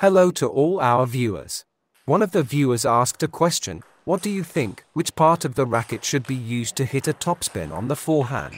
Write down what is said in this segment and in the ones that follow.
Hello to all our viewers. One of the viewers asked a question: what do you think, which part of the racket should be used to hit a topspin on the forehand?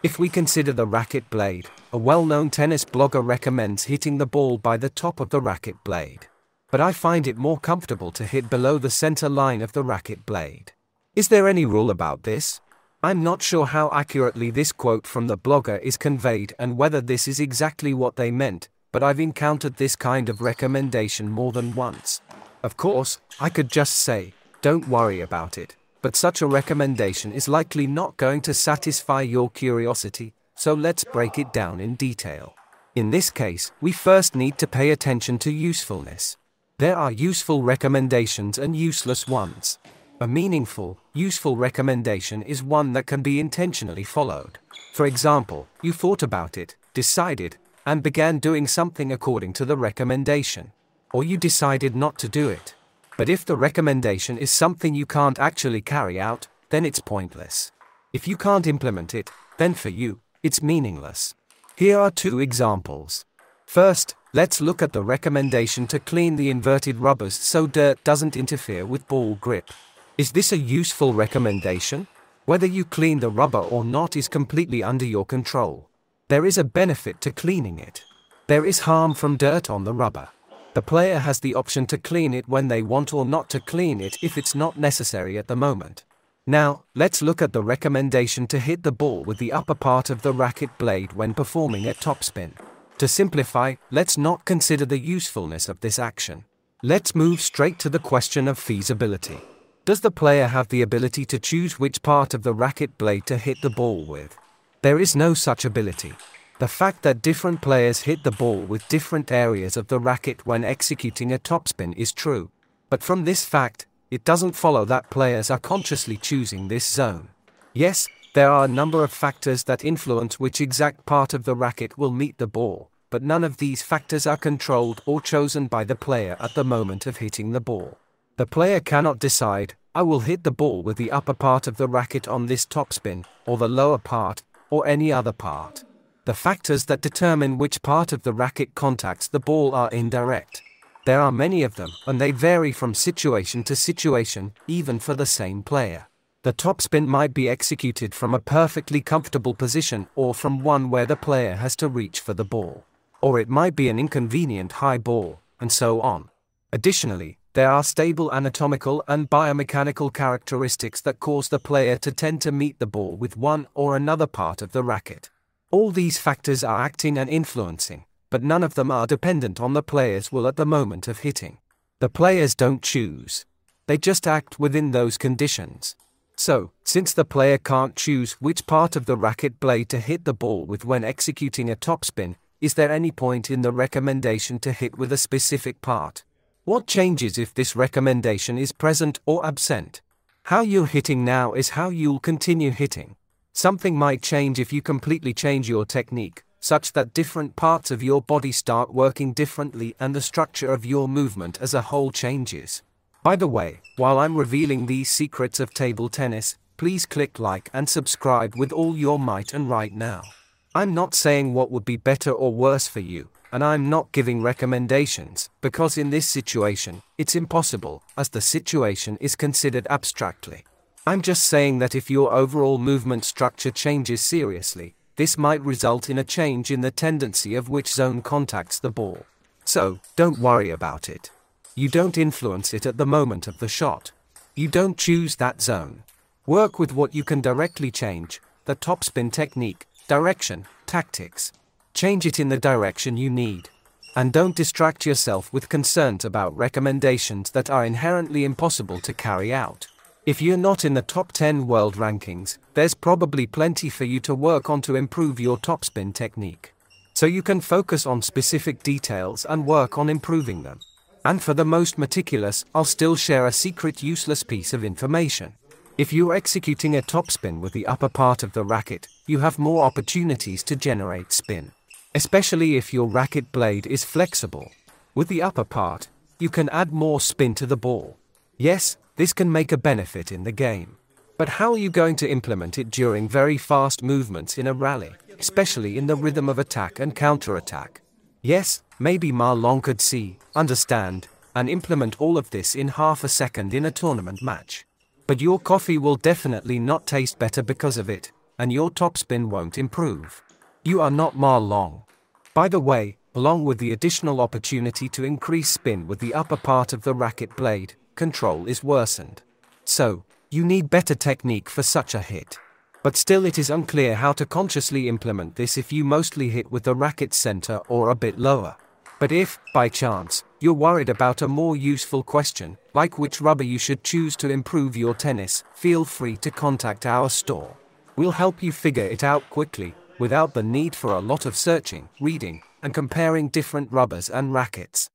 If we consider the racket blade, a well-known tennis blogger recommends hitting the ball by the top of the racket blade. But I find it more comfortable to hit below the center line of the racket blade. Is there any rule about this? I'm not sure how accurately this quote from the blogger is conveyed and whether this is exactly what they meant, but I've encountered this kind of recommendation more than once. Of course, I could just say, don't worry about it, but such a recommendation is likely not going to satisfy your curiosity, so let's break it down in detail. In this case, we first need to pay attention to usefulness. There are useful recommendations and useless ones. A meaningful, useful recommendation is one that can be intentionally followed. For example, you thought about it, decided, and began doing something according to the recommendation. Or you decided not to do it. But if the recommendation is something you can't actually carry out, then it's pointless. If you can't implement it, then for you, it's meaningless. Here are two examples. First, let's look at the recommendation to clean the inverted rubbers so dirt doesn't interfere with ball grip. Is this a useful recommendation? Whether you clean the rubber or not is completely under your control. There is a benefit to cleaning it. There is harm from dirt on the rubber. The player has the option to clean it when they want or not to clean it if it's not necessary at the moment. Now, let's look at the recommendation to hit the ball with the upper part of the racket blade when performing a topspin. To simplify, let's not consider the usefulness of this action. Let's move straight to the question of feasibility. Does the player have the ability to choose which part of the racket blade to hit the ball with? There is no such ability. The fact that different players hit the ball with different areas of the racket when executing a topspin is true. But from this fact, it doesn't follow that players are consciously choosing this zone. Yes, there are a number of factors that influence which exact part of the racket will meet the ball, but none of these factors are controlled or chosen by the player at the moment of hitting the ball. The player cannot decide, I will hit the ball with the upper part of the racket on this topspin, or the lower part, or any other part. The factors that determine which part of the racket contacts the ball are indirect. There are many of them, and they vary from situation to situation, even for the same player. The topspin might be executed from a perfectly comfortable position or from one where the player has to reach for the ball. Or it might be an inconvenient high ball, and so on. Additionally, there are stable anatomical and biomechanical characteristics that cause the player to tend to meet the ball with one or another part of the racket. All these factors are acting and influencing, but none of them are dependent on the player's will at the moment of hitting. The players don't choose. They just act within those conditions. So, since the player can't choose which part of the racket blade to hit the ball with when executing a topspin, is there any point in the recommendation to hit with a specific part? What changes if this recommendation is present or absent? How you're hitting now is how you'll continue hitting. Something might change if you completely change your technique, such that different parts of your body start working differently and the structure of your movement as a whole changes. By the way, while I'm revealing these secrets of table tennis, please click like and subscribe with all your might and right now. I'm not saying what would be better or worse for you, and I'm not giving recommendations, because in this situation, it's impossible, as the situation is considered abstractly. I'm just saying that if your overall movement structure changes seriously, this might result in a change in the tendency of which zone contacts the ball. So, don't worry about it. You don't influence it at the moment of the shot. You don't choose that zone. Work with what you can directly change: the topspin technique, direction, tactics. Change it in the direction you need. And don't distract yourself with concerns about recommendations that are inherently impossible to carry out. If you're not in the top 10 world rankings, there's probably plenty for you to work on to improve your topspin technique. So you can focus on specific details and work on improving them. And for the most meticulous, I'll still share a secret useless piece of information. If you're executing a topspin with the upper part of the racket, you have more opportunities to generate spin. Especially if your racket blade is flexible. With the upper part, you can add more spin to the ball. Yes, this can make a benefit in the game. But how are you going to implement it during very fast movements in a rally, especially in the rhythm of attack and counter-attack? Yes, Maybe Ma Long could see, understand, and implement all of this in half a second in a tournament match. But your coffee will definitely not taste better because of it, and your topspin won't improve. You are not Ma Long. By the way, along with the additional opportunity to increase spin with the upper part of the racket blade, control is worsened. So, you need better technique for such a hit. But still it is unclear how to consciously implement this if you mostly hit with the racket center or a bit lower. But if, by chance, you're worried about a more useful question, like which rubber you should choose to improve your tennis, feel free to contact our store. We'll help you figure it out quickly, without the need for a lot of searching, reading, and comparing different rubbers and rackets.